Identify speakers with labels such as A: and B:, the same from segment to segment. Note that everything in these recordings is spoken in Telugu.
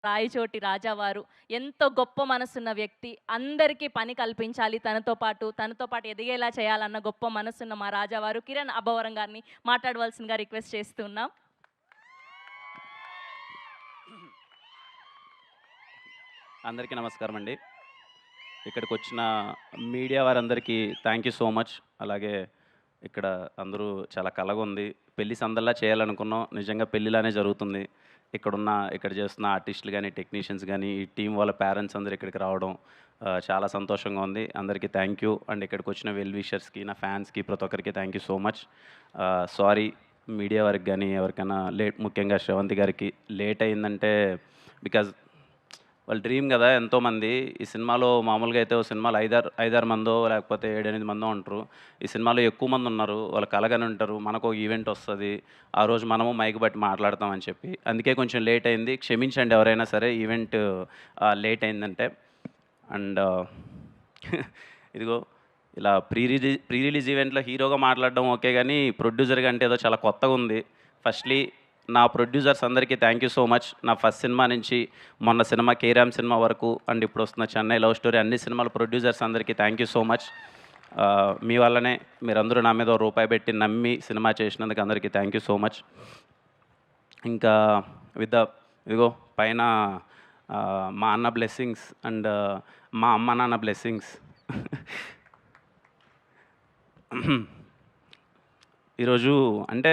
A: రాయచోటి రాజావారు ఎంతో గొప్ప మనసున్న వ్యక్తి. అందరికీ పని కల్పించాలి తనతో పాటు ఎదిగేలా చేయాలన్న గొప్ప మనసున్న మా రాజావారు కిరణ్ అబ్బవరం గారిని మాట్లాడవలసిందిగా రిక్వెస్ట్ చేస్తున్నాం.
B: అందరికీ నమస్కారం అండి. ఇక్కడికొచ్చిన మీడియా వారందరికీ థ్యాంక్ యూ సో మచ్. అలాగే ఇక్కడ అందరూ చాలా కలగుంది. పెళ్లి సందల్లా చేయాలనుకున్నాం. నిజంగా పెళ్లిలానే జరుగుతుంది. ఇక్కడ చేస్తున్న ఆర్టిస్టులు గానీ, టెక్నీషియన్స్ గానీ, ఈ టీం వాళ్ళ పేరెంట్స్ అందరూ ఇక్కడికి రావడం చాలా సంతోషంగా ఉంది. అందరికీ థ్యాంక్ యూ. అండ్ ఇక్కడికొచ్చిన వెల్ విషర్స్‌కి, నా ఫ్యాన్స్‌కి ప్రతి ఒక్కరికి thank you so much. Sorry media వారికి గానీ, ఎవరికైనా ముఖ్యంగా శ్రవంతి గారికి లేట్ అయిందంటే బికాజ్ వాళ్ళ డ్రీమ్ కదా ఎంతోమంది. ఈ సినిమాలో మామూలుగా అయితే ఓ సినిమాలో 5-6 మందో లేకపోతే 7-8 మందో ఉంటారు. ఈ సినిమాలో ఎక్కువ మంది ఉన్నారు. వాళ్ళు కలగని ఉంటారు. మనకు ఒక ఈవెంట్ వస్తుంది. ఆ రోజు మనము మైక్ బట్టి మాట్లాడతామని చెప్పి. అందుకే కొంచెం లేట్ అయింది. క్షమించండి ఎవరైనా సరే ఈవెంట్ లేట్ అయిందంటే. అండ్ ఇదిగో ఇలా ప్రీ రిలీజ్ ఈవెంట్లో హీరోగా మాట్లాడడం ఓకే, కానీ ప్రొడ్యూసర్గా అంటే ఏదో చాలా కొత్తగా ఉంది. ఫస్ట్లీ నా ప్రొడ్యూసర్స్ అందరికీ థ్యాంక్ యూ సో మచ్. నా ఫస్ట్ సినిమా నుంచి మొన్న సినిమా కేరామ్ సినిమా వరకు అండ్ ఇప్పుడు వస్తున్న చెన్నై లవ్ స్టోరీ అన్ని సినిమాల ప్రొడ్యూసర్స్ అందరికీ థ్యాంక్ యూ సో మచ్. మీ వల్లనే మీరందరూ నా మీద రూపాయి పెట్టి నమ్మి సినిమా చేసినందుకు అందరికీ థ్యాంక్ యూ సో మచ్. ఇంకా ఇదిగో పైన మా అన్న బ్లెస్సింగ్స్ అండ్ మా అమ్మ నాన్న బ్లెస్సింగ్స్. ఈరోజు అంటే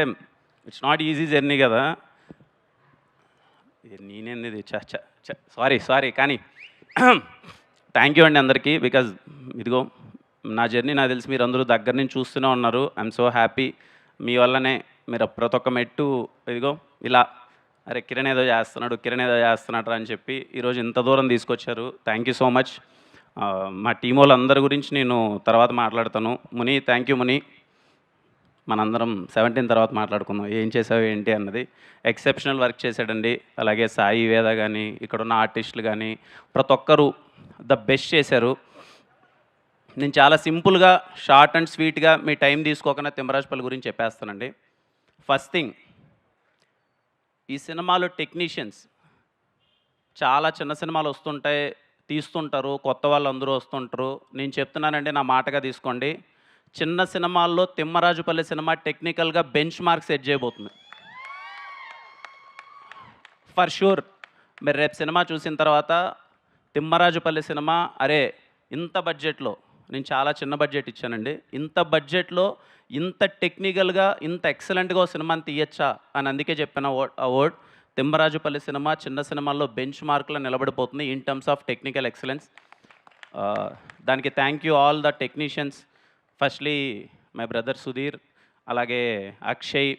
B: ఇట్స్ నాట్ ఈజీ జర్నీ కదా. నేనేంది సారీ కానీ థ్యాంక్ యూ అండి అందరికీ. బికాజ్ ఇదిగో నా జర్నీ నాకు తెలిసి మీరు అందరూ దగ్గర నుంచి చూస్తూనే ఉన్నారు. I'm so happy. మీ వల్లనే మీరు ప్రతి ఒక్క మెట్టు ఇదిగో ఇలా అరే కిరణ్ ఏదో చేస్తున్నాడు అని చెప్పి ఈరోజు ఇంత దూరం తీసుకొచ్చారు. Thank you so much. మా టీం వాళ్ళందరి గురించి నేను తర్వాత మాట్లాడతాను. ముని థ్యాంక్ యూ ముని. మనందరం 17 తర్వాత మాట్లాడుకుందాం ఏం చేసావు ఏంటి అన్నది. ఎక్సెప్షనల్ వర్క్ చేశాడండి. అలాగే సాయి వేద కానీ, ఇక్కడున్న ఆర్టిస్టులు కానీ ప్రతి ఒక్కరూ ద బెస్ట్ చేశారు. నేను చాలా సింపుల్గా షార్ట్ అండ్ స్వీట్గా మీ టైం తీసుకోకుండా తిమ్మరాజుపల్లి గురించి చెప్పేస్తానండి. ఫస్ట్ థింగ్, ఈ సినిమాలో టెక్నీషియన్స్ చాలా చిన్న సినిమాలు వస్తుంటాయి, తీస్తుంటారు, కొత్త వాళ్ళు అందరూ వస్తుంటారు. నేను చెప్తున్నానండి, నా మాటగా తీసుకోండి. చిన్న సినిమాల్లో తిమ్మరాజుపల్లి సినిమా టెక్నికల్గా బెంచ్ మార్క్ సెట్ చేయబోతుంది ఫర్ షూర్. మీరు రేపు సినిమా చూసిన తర్వాత తిమ్మరాజుపల్లి సినిమా అరే ఇంత బడ్జెట్లో, నేను చాలా చిన్న బడ్జెట్ ఇచ్చానండి, ఇంత బడ్జెట్లో ఇంత టెక్నికల్గా ఇంత ఎక్సలెంట్గా సినిమాని తీయచ్చా అని అందుకే చెప్పిన వర్డ్. తిమ్మరాజుపల్లి సినిమా చిన్న సినిమాల్లో బెంచ్ మార్క్లో నిలబడిపోతుంది in terms of technical excellence. దానికి thank you all the technicians. Firstly my brother Sudheer, అలాగే అక్షయ్,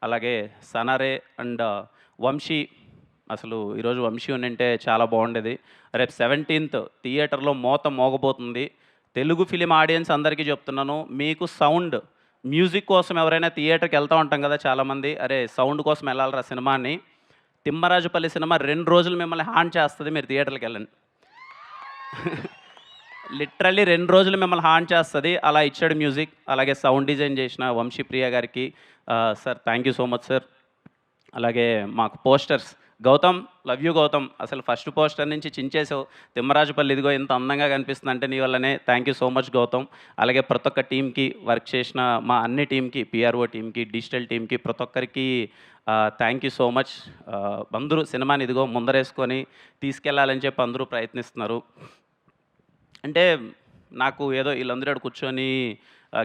B: అలాగే సనారే అండ్ వంశీ. అసలు ఈరోజు వంశీ ఉంటే చాలా బాగుండేది. రేపు 17th థియేటర్లో మోగబోతుంది. తెలుగు ఫిలిం ఆడియన్స్ అందరికీ చెప్తున్నాను, మీకు సౌండ్ మ్యూజిక్ కోసం ఎవరైనా థియేటర్కి వెళ్తూ ఉంటాం కదా చాలామంది, అరే సౌండ్ కోసం వెళ్ళాలరా సినిమాని. తిమ్మరాజుపల్లి సినిమా 2 రోజులు మిమ్మల్ని హాన్ చేస్తుంది. మీరు థియేటర్కి వెళ్ళండి. లిటరల్లీ 2 రోజులు మిమ్మల్ని హాన్ చేస్తుంది. అలా ఇచ్చాడు మ్యూజిక్. అలాగే సౌండ్ డిజైన్ చేసిన వంశీప్రియ గారికి sir thank you so much sir. అలాగే మాకు posters Gautham, love you Gautham. అసలు ఫస్ట్ పోస్టర్ నుంచి చించేసావు. తిమ్మరాజుపల్లి ఇదిగో ఇంత అందంగా కనిపిస్తుంది అంటే నీ వల్లనే. Thank you so much Gautham. అలాగే ప్రతి ఒక్క టీంకి, వర్క్ చేసిన మా అన్ని టీంకి, పిఆర్ఓ టీంకి, డిజిటల్ టీంకి, ప్రతి ఒక్కరికి థ్యాంక్ యూ సో మచ్. అందరూ సినిమాని ఇదిగో ముందరేసుకొని తీసుకెళ్లాలని చెప్పి అందరూ ప్రయత్నిస్తున్నారు. అంటే నాకు ఏదో వీళ్ళందరూ కూర్చొని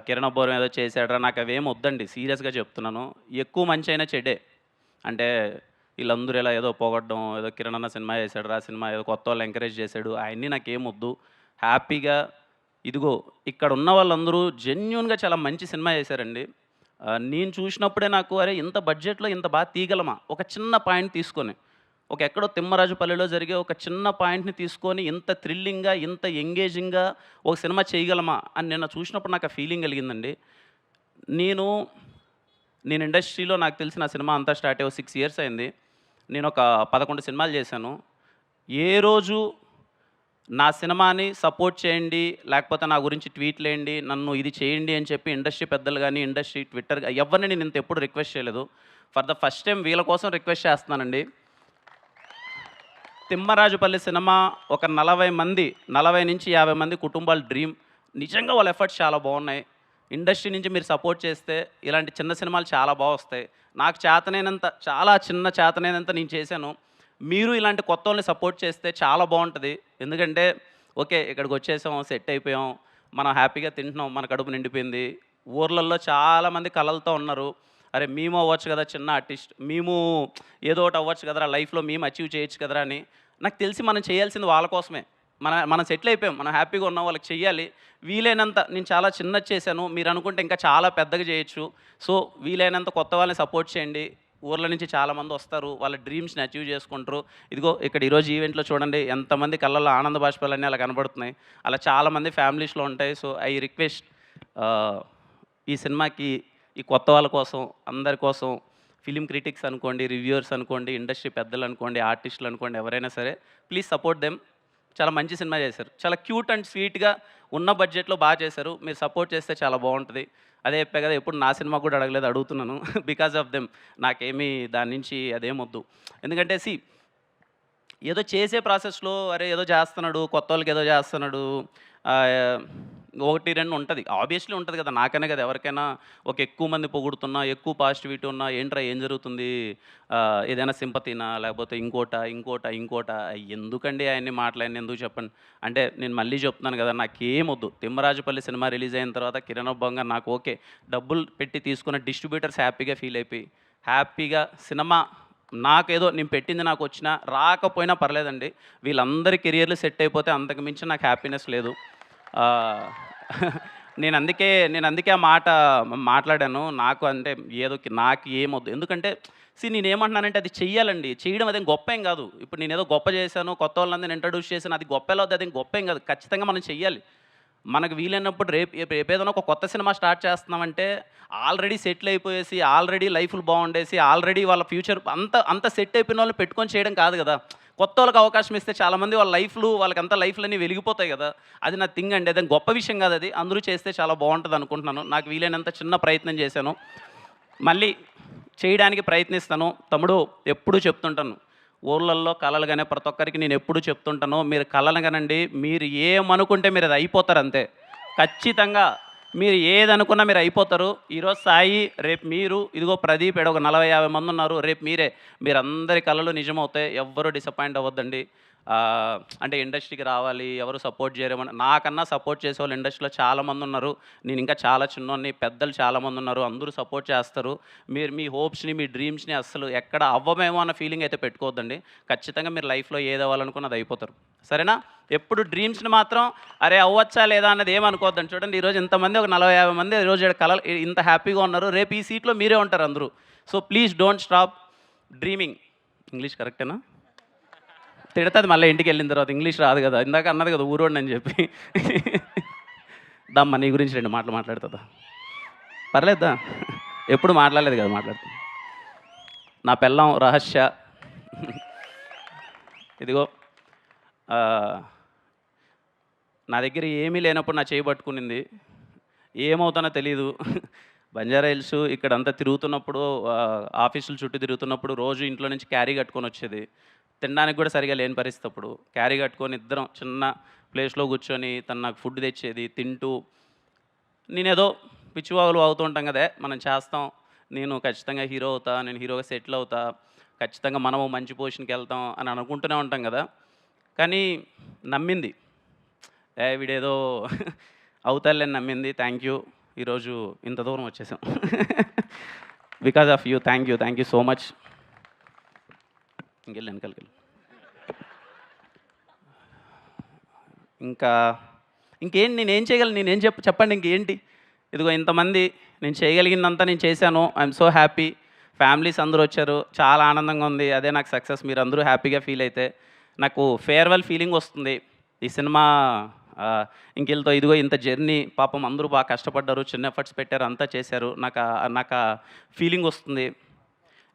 B: కిరణ్ అబ్బవరం ఏదో చేశాడరా, నాకు అవేం వద్దండి, సీరియస్గా చెప్తున్నాను. ఎక్కువ మంచి అయినా చెడే. అంటే వీళ్ళందరూ ఇలా ఏదో పోగొట్టడం, ఏదో కిరణ్ అన్న సినిమా చేశాడు, సినిమా ఏదో కొత్త వాళ్ళు ఎంకరేజ్ చేశాడు, అవన్నీ నాకేం వద్దు. హ్యాపీగా ఇదిగో ఇక్కడ ఉన్న వాళ్ళందరూ జెన్యూన్గా చాలా మంచి సినిమా చేశారండి. నేను చూసినప్పుడే నాకు అరే ఇంత బడ్జెట్లో ఇంత బాగా తీయగలమా, ఒక చిన్న పాయింట్ తీసుకొని, ఒక ఎక్కడో తిమ్మరాజుపల్లిలో జరిగే ఒక చిన్న పాయింట్ని తీసుకొని ఇంత థ్రిల్లింగ్గా, ఇంత ఎంగేజింగ్గా ఒక సినిమా చేయగలమా అని నిన్న చూసినప్పుడు నాకు ఆ ఫీలింగ్ కలిగిందండి. నేను ఇండస్ట్రీలో నాకు తెలిసిన సినిమా అంతా స్టార్ట్ అయ్యి 6 years అయింది. నేను ఒక 11 సినిమాలు చేశాను. ఏ రోజు నా సినిమాని సపోర్ట్ చేయండి, లేకపోతే నా గురించి ట్వీట్లేయండి, నన్ను ఇది చేయండి అని చెప్పి ఇండస్ట్రీ పెద్దలు కానీ, ఇండస్ట్రీ ట్విట్టర్ ఎవరిని నేను ఇంత ఎప్పుడు రిక్వెస్ట్ చేయలేదు. ఫర్ ద ఫస్ట్ టైం వీళ్ళ కోసం రిక్వెస్ట్ చేస్తున్నానండి. తిమ్మరాజుపల్లి సినిమా ఒక 40 నుంచి 50 మంది కుటుంబాల డ్రీమ్. నిజంగా వాళ్ళ ఎఫర్ట్స్ చాలా బాగున్నాయి. ఇండస్ట్రీ నుంచి మీరు సపోర్ట్ చేస్తే ఇలాంటి చిన్న సినిమాలు చాలా బాగా వస్తాయి. నాకు చేతనైనంత, చాలా చిన్న చేతనైనంత నేను చేశాను. మీరు ఇలాంటి కొత్త వాళ్ళని సపోర్ట్ చేస్తే చాలా బాగుంటుంది. ఎందుకంటే ఓకే, ఇక్కడికి వచ్చేసాం, సెట్ అయిపోయాం, మనం హ్యాపీగా తింటున్నాం, మన కడుపు నిండిపోయింది. ఊర్లలో చాలామంది కలలతో ఉన్నారు. అరే మేము అవ్వచ్చు కదా చిన్న ఆర్టిస్ట్, మేము ఏదో ఒకటి అవ్వచ్చు కదరా లైఫ్లో, మేము అచీవ్ చేయొచ్చు కదరా అని. నాకు తెలిసి మనం చేయాల్సింది వాళ్ళ కోసమే. మనం సెటిల్ అయిపోయాం, మనం హ్యాపీగా ఉన్నాం, వాళ్ళకి చెయ్యాలి. వీలైనంత నేను చాలా చిన్నది చేశాను, మీరు అనుకుంటే ఇంకా చాలా పెద్దగా చేయొచ్చు. సో వీలైనంత కొత్త వాళ్ళని సపోర్ట్ చేయండి. ఊర్ల నుంచి చాలామంది వస్తారు, వాళ్ళ డ్రీమ్స్ని అచీవ్ చేసుకుంటారు. ఇదిగో ఇక్కడ ఈరోజు ఈవెంట్లో చూడండి ఎంతమంది కళ్ళల్లో ఆనంద బాష్పాలన్నీ అలా కనబడుతున్నాయి. అలా చాలామంది ఫ్యామిలీస్లో ఉంటాయి. సో ఐ రిక్వెస్ట్ ఈ సినిమాకి, ఈ కొత్త వాళ్ళ కోసం, అందరి కోసం, ఫిలిం క్రిటిక్స్ అనుకోండి, రివ్యూవర్స్ అనుకోండి, ఇండస్ట్రీ పెద్దలు అనుకోండి, ఆర్టిస్టులు అనుకోండి, ఎవరైనా సరే ప్లీజ్ సపోర్ట్ దెమ్. చాలా మంచి సినిమా చేశారు, చాలా క్యూట్ అండ్ స్వీట్గా ఉన్న బడ్జెట్లో బాగా చేశారు. మీరు సపోర్ట్ చేస్తే చాలా బాగుంటుంది. అదే చెప్పా కదా, ఎప్పుడు నా సినిమా కూడా అడగలేదు, అడుగుతున్నాను. బికాజ్ ఆఫ్ దెమ్ నాకేమీ దాని నుంచి అదేమొద్దు. ఎందుకంటే ఏదో చేసే ప్రాసెస్లో అరే ఏదో చేస్తున్నాడు, కొత్త వాళ్ళకి ఏదో చేస్తున్నాడు, 1, 2 ఉంటుంది, ఆబ్వియస్లీ ఉంటుంది కదా. నాకనే కదా, ఎవరికైనా ఒక ఎక్కువ మంది పొగుడుతున్నా, ఎక్కువ పాజిటివిటీ ఉన్నా, ఏంట్రా ఏం జరుగుతుంది, ఏదైనా సింపతినా, లేకపోతే ఇంకోట ఎందుకండి ఆయన్ని మాట్లాడిన, ఎందుకు చెప్పండి. అంటే నేను మళ్ళీ చెప్తున్నాను కదా, నాకేమొద్దు. తిమ్మరాజుపల్లి సినిమా రిలీజ్ అయిన తర్వాత కిరణ్ అబ్బంగా నాకు ఓకే, డబ్బులు పెట్టి తీసుకున్న డిస్ట్రిబ్యూటర్స్ హ్యాపీగా ఫీల్ అయిపోయి, హ్యాపీగా సినిమా నాకేదో నేను పెట్టింది నాకు వచ్చినా రాకపోయినా పర్లేదండి, వీళ్ళందరి కెరియర్లు సెట్ అయిపోతే అంతకు మించి నాకు హ్యాపీనెస్ లేదు. నేను అందుకే ఆ మాట మాట్లాడాను. నాకు అంటే ఏదో నాకు ఏమొద్దు. ఎందుకంటే నేనేమంటున్నానంటే అది చెయ్యాలండి. చేయడం అదేం గొప్ప ఏం కాదు. ఇప్పుడు నేనేదో గొప్ప చేశాను, కొత్త వాళ్ళందరిని ఇంట్రడ్యూస్ చేశాను, అది గొప్ప ఎలా అవుతుంది, అదేం గొప్ప ఏం కాదు. ఖచ్చితంగా మనం చెయ్యాలి. మనకు వీలైనప్పుడు రేపేదైనా ఒక కొత్త సినిమా స్టార్ట్ చేస్తున్నామంటే ఆల్రెడీ సెటిల్ అయిపోయేసి, ఆల్రెడీ లైఫ్లు బాగుండేసి, ఆల్రెడీ వాళ్ళ ఫ్యూచర్ అంత సెట్ అయిపోయిన వాళ్ళని పెట్టుకొని చేయడం కాదు కదా. కొత్త వాళ్ళకి అవకాశం ఇస్తే చాలామంది వాళ్ళ వాళ్ళకంతా లైఫ్లన్నీ వెలిగిపోతాయి కదా. అది నా థింగ్ అండి, అదే గొప్ప విషయం కాదు. అది అందరూ చేస్తే చాలా బాగుంటుంది అనుకుంటున్నాను. నాకు వీలైనంత చిన్న ప్రయత్నం చేశాను, మళ్ళీ చేయడానికి ప్రయత్నిస్తాను. తమ్ముడు ఎప్పుడూ చెప్తుంటాను, ఊర్లల్లో కలలుగానే ప్రతి ఒక్కరికి నేను ఎప్పుడూ చెప్తుంటాను, మీరు కలలుగానండి, మీరు ఏమనుకుంటే మీరు అది అయిపోతారు అంతే. ఖచ్చితంగా మీరు ఏదనుకున్నా మీరు అయిపోతారు. ఈరోజు సాయి, రేపు మీరు, ఇదిగో ప్రదీప్, ఒక 40-50 మంది ఉన్నారు, రేపు మీరందరి కళలు నిజమవుతాయి. ఎవ్వరూ డిసప్పాయింట్ అవ్వద్దండి. అంటే ఇండస్ట్రీకి రావాలి, ఎవరు సపోర్ట్ చేయరేమని, నాకన్నా సపోర్ట్ చేసే వాళ్ళు ఇండస్ట్రీలో చాలామంది ఉన్నారు. నేను ఇంకా చాలా చిన్నోన్ని, పెద్దలు చాలామంది ఉన్నారు, అందరూ సపోర్ట్ చేస్తారు. మీరు మీ హోప్స్ని, మీ డ్రీమ్స్ని అస్సలు ఎక్కడ అవ్వమేమో అన్న ఫీలింగ్ అయితే పెట్టుకోవద్దండి. ఖచ్చితంగా మీరు లైఫ్లో ఏది అవ్వాలనుకున్నది అయిపోతారు, సరేనా. ఎప్పుడు డ్రీమ్స్ని మాత్రం అరే అవ్వచ్చా లేదా అన్నది ఏమనుకోవద్దండి. చూడండి ఈరోజు ఇంతమంది, ఒక 40-50 మంది ఈరోజు కళలు ఇంత హ్యాపీగా ఉన్నారు, రేపు ఈ సీట్లో మీరే ఉంటారు అందరూ. So please don't stop dreaming. English కరెక్టేనా? తిడుతుంది మళ్ళీ ఇంటికి వెళ్ళిన తర్వాత, ఇంగ్లీష్ రాదు కదా, ఇందాక అన్నది కదా ఊరోండి అని చెప్పి. దమ్మ నీ గురించి 2 మాటలు మాట్లాడుతుందా? పర్లేదా, ఎప్పుడు మాట్లాడలేదు కదా, మాట్లాడుతుంది. నా పెళ్ళాం రహస్య, ఇదిగో నా దగ్గర ఏమీ లేనప్పుడు నా చేయి పట్టుకునింది. ఏమవుతానో తెలీదు. బంజారా హిల్స్ ఇక్కడంతా తిరుగుతున్నప్పుడు, ఆఫీసులు చుట్టూ తిరుగుతున్నప్పుడు రోజు ఇంట్లో నుంచి క్యారీ కట్టుకొని వచ్చేది. తినడానికి కూడా సరిగా లేని పరిస్థితి. అప్పుడు క్యారీ కట్టుకొని ఇద్దరం చిన్న ప్లేస్లో కూర్చొని తను నాకు ఫుడ్ తెచ్చేది. తింటూ నేనేదో పిచ్చివాగులు అవుతూ ఉంటాం కదా, మనం చేస్తాం, నేను ఖచ్చితంగా హీరో అవుతా, నేను హీరోగా సెటిల్ అవుతా, ఖచ్చితంగా మనము మంచి పొజిషన్కి వెళ్తాం అని అనుకుంటూనే ఉంటాం కదా. కానీ నమ్మింది, వీడేదో అవుతాలేని నమ్మింది. థ్యాంక్ యూ, ఈరోజు ఇంత దూరం వచ్చేసాం. Because of you. Thank you so much. వెనకాలకి ఇంకేంటి నేనేం చేయగలను, నేనేం చెప్పండి ఇంకేంటి. ఇదిగో ఇంతమంది, నేను చేయగలిగిందంతా నేను చేశాను. I'm so happy. ఫ్యామిలీస్ అందరూ వచ్చారు, చాలా ఆనందంగా ఉంది. అదే నాకు సక్సెస్. మీరు అందరూ హ్యాపీగా ఫీల్ అయితే నాకు ఫేర్వెల్ ఫీలింగ్ వస్తుంది. ఈ సినిమా ఇంకెళ్తో ఇదిగో ఇంత జర్నీ, పాపం అందరూ బాగా కష్టపడ్డారు, చిన్న ఎఫర్ట్స్ పెట్టారు, అంతా చేశారు. నాకు ఫీలింగ్ వస్తుంది.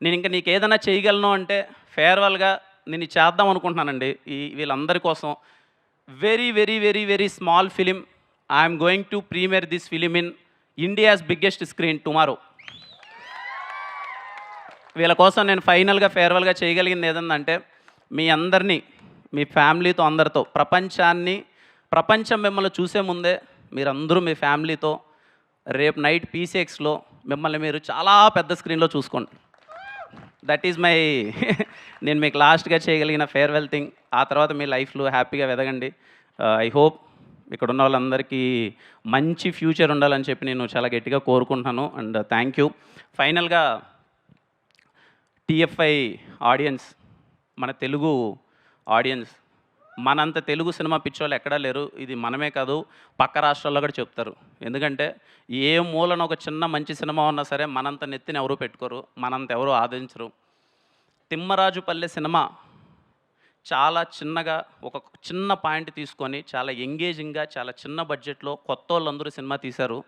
B: నేను ఇంకా నీకు ఏదైనా చేయగలను అంటే ఫేర్వెల్గా నేను చేద్దాం అనుకుంటున్నానండి వీళ్ళందరి కోసం. Very very very very small film. I'm going to premiere this film in India's biggest screen tomorrow. వీళ్ళ కోసం నేను ఫైనల్గా ఫేర్వెల్గా చేయగలిగింది ఏదంటే మీ అందరినీ మీ ఫ్యామిలీతో అందరితో ప్రపంచం మిమ్మల్ని చూసే ముందే మీరందరూ మీ ఫ్యామిలీతో రేపు నైట్ పీసీఎక్స్లో మిమ్మల్ని మీరు చాలా పెద్ద స్క్రీన్లో చూసుకోండి. దట్ ఈజ్ మై నేను మీకు లాస్ట్గా చేయగలిగిన ఫేర్వెల్ థింగ్. ఆ తర్వాత మీ లైఫ్లో హ్యాపీగా ఎదగండి. ఐ హోప్ ఇక్కడ ఉన్న వాళ్ళందరికీ మంచి ఫ్యూచర్ ఉండాలని చెప్పి నేను చాలా గట్టిగా కోరుకుంటున్నాను. And thank you. ఫైనల్గా టీఎఫ్ఐ ఆడియన్స్, మన తెలుగు ఆడియన్స్, మనంత తెలుగు సినిమా పిచ్చోళ్ళు ఎక్కడా లేరు. ఇది మనమే కాదు, పక్క రాష్ట్రాల్లో కూడా చెప్తారు. ఎందుకంటే ఏ మూలన ఒక చిన్న మంచి సినిమా ఉన్నా సరే మనంత నెత్తిని ఎవరు పెట్టుకోరు, మనంత ఎవరు ఆదరించరు. తిమ్మరాజుపల్లె సినిమా చాలా చిన్నగా ఒక చిన్న పాయింట్ తీసుకొని చాలా ఎంగేజింగ్గా చాలా చిన్న బడ్జెట్లో కొత్త వాళ్ళందరూ సినిమా తీశారు.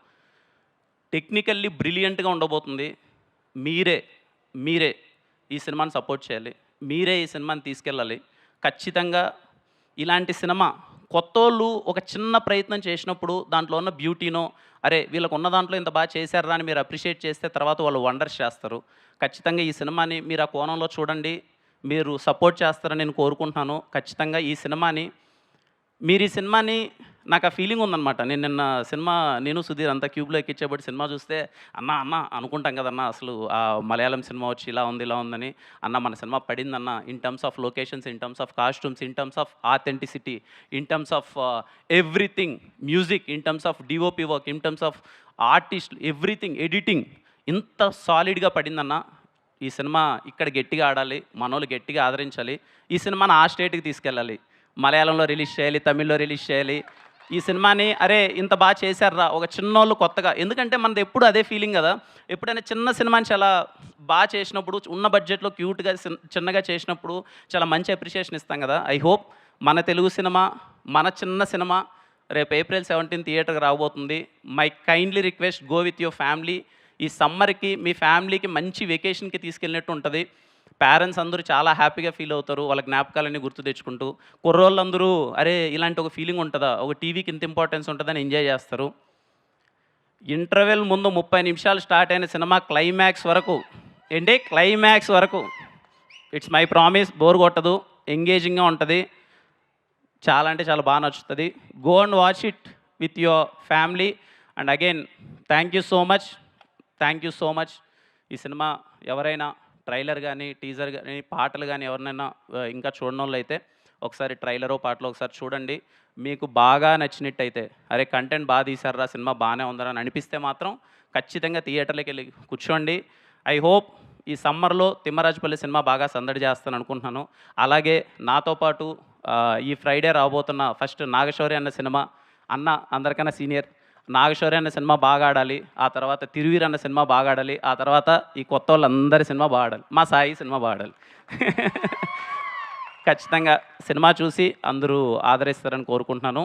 B: టెక్నికల్లీ బ్రిలియంట్గా ఉండబోతుంది. మీరే ఈ సినిమాని సపోర్ట్ చేయాలి. మీరే ఈ సినిమాని తీసుకెళ్ళాలి. ఖచ్చితంగా ఇలాంటి సినిమా కొత్తోళ్ళు ఒక చిన్న ప్రయత్నం చేసినప్పుడు దాంట్లో ఉన్న బ్యూటీనో, అరే వీళ్ళకు ఉన్న దాంట్లో ఇంత బాగా చేశారా అని మీరు అప్రిషియేట్ చేస్తే తర్వాత వాళ్ళు వండర్స్ చేస్తారు. ఖచ్చితంగా ఈ సినిమాని మీరు ఆ కోణంలో చూడండి, మీరు సపోర్ట్ చేస్తారని నేను కోరుకుంటున్నాను. ఖచ్చితంగా ఈ సినిమాని నాకు ఆ ఫీలింగ్ ఉందన్నమాట. నిన్న సినిమా నేను సుధీర్ అంతా క్యూబ్లో ఎక్కించేబట్టి సినిమా చూస్తే అన్న అనుకుంటాం కదన్నా, అసలు ఆ మలయాళం సినిమా వచ్చి ఇలా ఉందని. మన సినిమా పడిందన్న in terms of locations, in terms of costumes, in terms of authenticity, in terms of everything, music, in terms of DOP work, in terms of artist, everything, editing ఇంత సాలిడ్గా పడిందన్న. ఈ సినిమా ఇక్కడ గట్టిగా ఆడాలి, మనోళ్ళు గట్టిగా ఆదరించాలి. ఈ సినిమాని ఆ స్టేట్కి తీసుకెళ్ళాలి. మలయాళంలో రిలీజ్ చేయాలి, తమిళ్లో రిలీజ్ చేయాలి. ఈ సినిమాని అరే ఇంత బాగా చేశారా ఒక చిన్నోళ్ళు కొత్తగా. ఎందుకంటే మనది ఎప్పుడు అదే ఫీలింగ్ కదా, ఎప్పుడైనా చిన్న సినిమాని చాలా బాగా చేసినప్పుడు, ఉన్న బడ్జెట్లో క్యూట్గా చిన్నగా చేసినప్పుడు చాలా మంచి అప్రిషియేషన్ ఇస్తాం కదా. ఐ హోప్ మన తెలుగు సినిమా, మన చిన్న సినిమా రేపు April 17 థియేటర్కి రాబోతుంది. My kindly request, go with your family. ఈ సమ్మర్కి మీ ఫ్యామిలీకి మంచి వెకేషన్కి తీసుకెళ్ళినట్టు ఉంటుంది. పేరెంట్స్ అందరూ చాలా హ్యాపీగా ఫీల్ అవుతారు, వాళ్ళ జ్ఞాపకాలన్నీ గుర్తు తెచ్చుకుంటూ. కుర్రోళ్ళందరూ అరే ఇలాంటి ఒక ఫీలింగ్ ఉంటుందా, ఒక టీవీకి ఇంత ఇంపార్టెన్స్ ఉంటుందని ఎంజాయ్ చేస్తారు. ఇంటర్వెల్ ముందు 30 నిమిషాలు స్టార్ట్ అయిన సినిమా క్లైమాక్స్ వరకు ఇట్స్ మై ప్రామిస్, బోర్ కొట్టదు, ఎంగేజింగ్గా ఉంటుంది, చాలా అంటే చాలా బాగా నచ్చుతుంది. Go and watch it with your family. And again thank you so much. ఈ సినిమా ఎవరైనా ట్రైలర్ కానీ, టీజర్ కానీ, పాటలు కానీ ఎవరినైనా ఇంకా చూడని వాళ్ళు అయితే ఒకసారి ట్రైలరో పాటలో ఒకసారి చూడండి. మీకు బాగా నచ్చినట్టయితే అరే కంటెంట్ బాగా తీశారా, సినిమా బాగానే ఉందని అని అనిపిస్తే మాత్రం ఖచ్చితంగా థియేటర్లోకి వెళ్ళి కూర్చోండి. ఐ హోప్ ఈ సమ్మర్లో తిమ్మరాజుపల్లి సినిమా బాగా సందడి చేస్తాను అనుకుంటున్నాను. అలాగే నాతో పాటు ఈ ఫ్రైడే రాబోతున్న ఫస్ట్ నాగశౌర్య అన్న సినిమా, అందరికన్నా సీనియర్ నాగశౌర్య అన్న సినిమా బాగా ఆడాలి, ఆ తర్వాత తిరువీర్ అన్న సినిమా బాగా ఆడాలి, ఆ తర్వాత ఈ కొత్త వాళ్ళందరి సినిమా బాగా ఆడాలి, మా సాయి సినిమా బాగా ఆడాలి. ఖచ్చితంగా సినిమా చూసి అందరూ ఆదరిస్తారని కోరుకుంటున్నాను.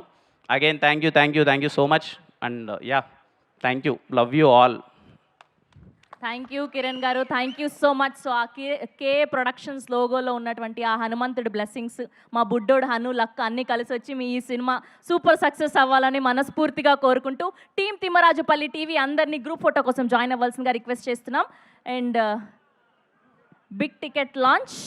B: Again thank you so much. And yeah, thank you, love you all.
A: Thank you Kiran garu, thank you so much. So uh K productions లోగోలో ఉన్నటువంటి ఆ హనుమంతుడి బ్లెస్సింగ్స్, మా బుడ్డోడు హను లక్క అన్నీ కలిసి వచ్చి మీ ఈ సినిమా సూపర్ సక్సెస్ అవ్వాలని మనస్ఫూర్తిగా కోరుకుంటూ టీమ్ తిమ్మరాజుపల్లి టీవీ అందరినీ గ్రూప్ ఫోటో కోసం జాయిన్ అవ్వాల్సిందిగా రిక్వెస్ట్ చేస్తున్నాం. And big ticket launch